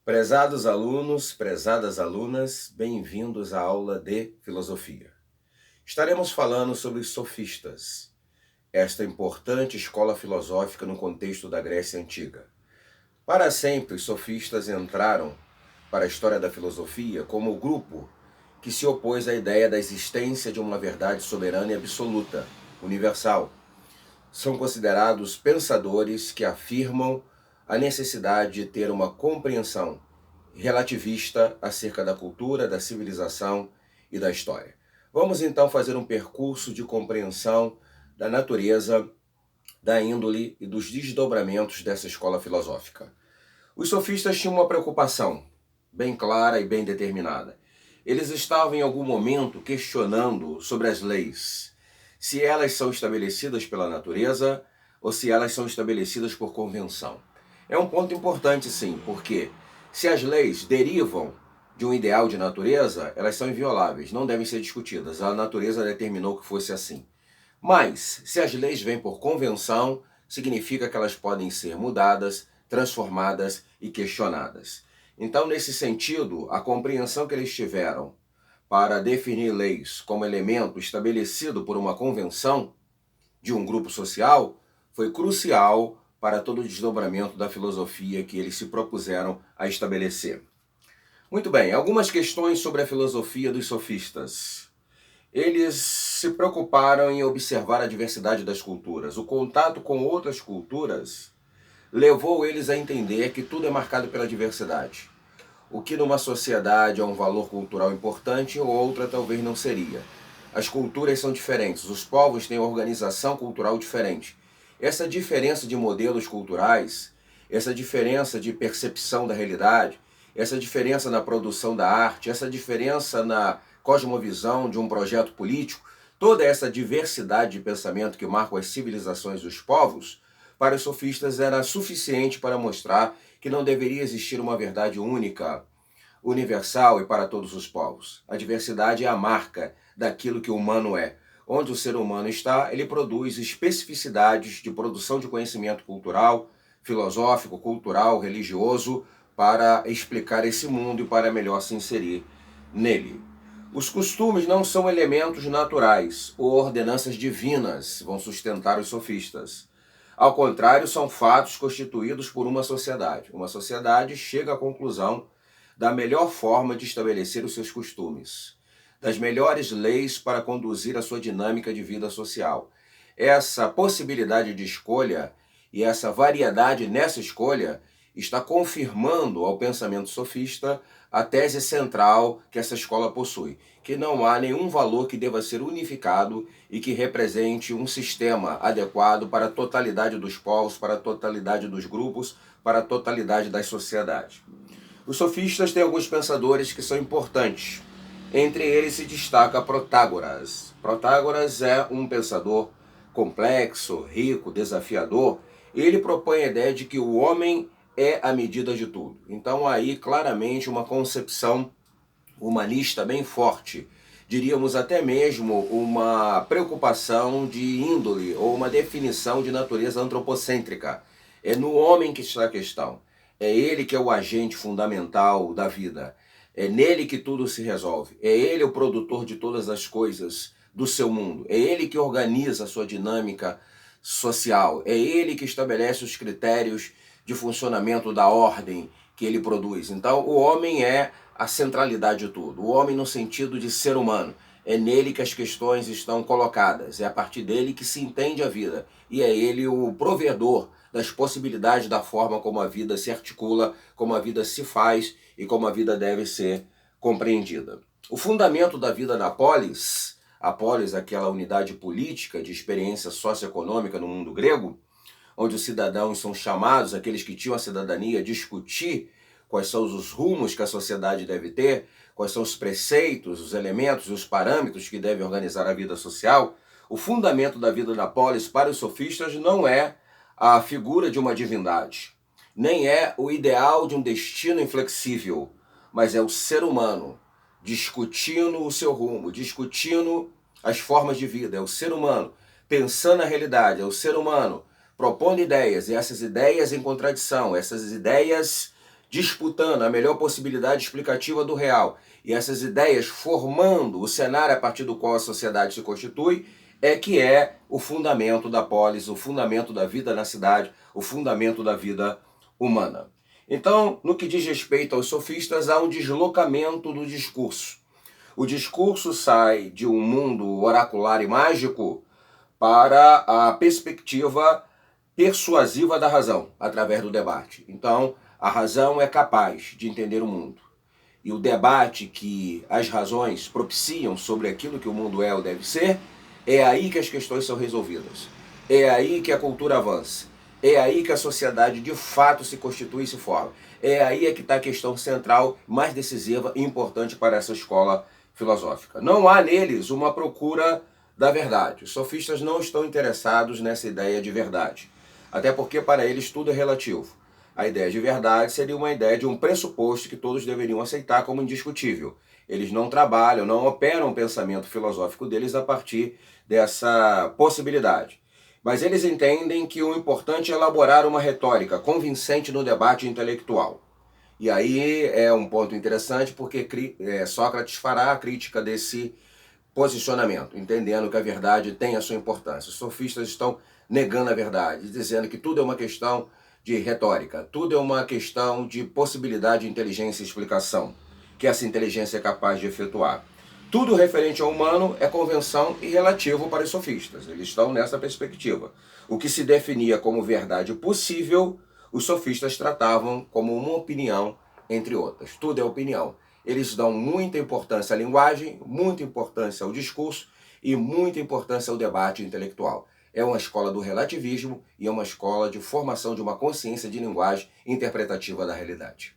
Prezados alunos, prezadas alunas, bem-vindos à aula de filosofia. Estaremos falando sobre os sofistas, esta importante escola filosófica no contexto da Grécia Antiga. Para sempre, os sofistas entraram para a história da filosofia como o grupo que se opôs à ideia da existência de uma verdade soberana e absoluta, universal. São considerados pensadores que afirmam a necessidade de ter uma compreensão relativista acerca da cultura, da civilização e da história. Vamos então fazer um percurso de compreensão da natureza, da índole e dos desdobramentos dessa escola filosófica. Os sofistas tinham uma preocupação bem clara e bem determinada. Eles estavam em algum momento questionando sobre as leis, se elas são estabelecidas pela natureza ou se elas são estabelecidas por convenção. É um ponto importante, sim, porque se as leis derivam de um ideal de natureza, elas são invioláveis, não devem ser discutidas. A natureza determinou que fosse assim. Mas, se as leis vêm por convenção, significa que elas podem ser mudadas, transformadas e questionadas. Então, nesse sentido, a compreensão que eles tiveram para definir leis como elemento estabelecido por uma convenção de um grupo social foi crucial para todo o desdobramento da filosofia que eles se propuseram a estabelecer. Muito bem, algumas questões sobre a filosofia dos sofistas. Eles se preocuparam em observar a diversidade das culturas. O contato com outras culturas levou eles a entender que tudo é marcado pela diversidade. O que numa sociedade é um valor cultural importante, outra talvez não seria. As culturas são diferentes, os povos têm organização cultural diferente. Essa diferença de modelos culturais, essa diferença de percepção da realidade, essa diferença na produção da arte, essa diferença na cosmovisão de um projeto político, toda essa diversidade de pensamento que marca as civilizações dos povos, para os sofistas era suficiente para mostrar que não deveria existir uma verdade única, universal e para todos os povos. A diversidade é a marca daquilo que o humano é. Onde o ser humano está, ele produz especificidades de produção de conhecimento cultural, filosófico, cultural, religioso, para explicar esse mundo e para melhor se inserir nele. Os costumes não são elementos naturais ou ordenanças divinas, vão sustentar os sofistas. Ao contrário, são fatos constituídos por uma sociedade. Uma sociedade chega à conclusão da melhor forma de estabelecer os seus costumes, das melhores leis para conduzir a sua dinâmica de vida social. Essa possibilidade de escolha e essa variedade nessa escolha está confirmando ao pensamento sofista a tese central que essa escola possui, que não há nenhum valor que deva ser unificado e que represente um sistema adequado para a totalidade dos povos, para a totalidade dos grupos, para a totalidade das sociedades. Os sofistas têm alguns pensadores que são importantes. Entre eles se destaca Protágoras. Protágoras é um pensador complexo, rico, desafiador. Ele propõe a ideia de que o homem é a medida de tudo. Então aí claramente uma concepção humanista bem forte. Diríamos até mesmo uma preocupação de índole ou uma definição de natureza antropocêntrica. É no homem que está a questão. É ele que é o agente fundamental da vida. É nele que tudo se resolve. É ele o produtor de todas as coisas do seu mundo. É ele que organiza a sua dinâmica social. É ele que estabelece os critérios de funcionamento da ordem que ele produz. Então, o homem é a centralidade de tudo. O homem no sentido de ser humano. É nele que as questões estão colocadas. É a partir dele que se entende a vida. E é ele o provedor das possibilidades da forma como a vida se articula, como a vida se faz e como a vida deve ser compreendida. O fundamento da vida na polis, a polis, aquela unidade política de experiência socioeconômica no mundo grego, onde os cidadãos são chamados, aqueles que tinham a cidadania, a discutir quais são os rumos que a sociedade deve ter, quais são os preceitos, os elementos e os parâmetros que devem organizar a vida social. O fundamento da vida na polis para os sofistas não é a figura de uma divindade, nem é o ideal de um destino inflexível, mas é o ser humano discutindo o seu rumo, discutindo as formas de vida. É o ser humano pensando a realidade, é o ser humano propondo ideias, e essas ideias em contradição, essas ideias disputando a melhor possibilidade explicativa do real, e essas ideias formando o cenário a partir do qual a sociedade se constitui, que é o fundamento da polis, o fundamento da vida na cidade, o fundamento da vida humana. Então, no que diz respeito aos sofistas, há um deslocamento do discurso. O discurso sai de um mundo oracular e mágico para a perspectiva persuasiva da razão, através do debate. Então, a razão é capaz de entender o mundo. E o debate que as razões propiciam sobre aquilo que o mundo é ou deve ser, é aí que as questões são resolvidas. É aí que a cultura avança. É aí que a sociedade de fato se constitui e se forma. É aí que está a questão central, mais decisiva e importante para essa escola filosófica. Não há neles uma procura da verdade. Os sofistas não estão interessados nessa ideia de verdade. Até porque para eles tudo é relativo. A ideia de verdade seria uma ideia de um pressuposto que todos deveriam aceitar como indiscutível. Eles não trabalham, não operam o pensamento filosófico deles a partir dessa possibilidade. Mas eles entendem que o importante é elaborar uma retórica convincente no debate intelectual. E aí é um ponto interessante porque Sócrates fará a crítica desse posicionamento, entendendo que a verdade tem a sua importância. Os sofistas estão negando a verdade, dizendo que tudo é uma questão de retórica, tudo é uma questão de possibilidade de inteligência e explicação, que essa inteligência é capaz de efetuar. Tudo referente ao humano é convenção e relativo para os sofistas. Eles estão nessa perspectiva. O que se definia como verdade possível, os sofistas tratavam como uma opinião, entre outras. Tudo é opinião. Eles dão muita importância à linguagem, muita importância ao discurso e muita importância ao debate intelectual. É uma escola do relativismo e é uma escola de formação de uma consciência de linguagem interpretativa da realidade.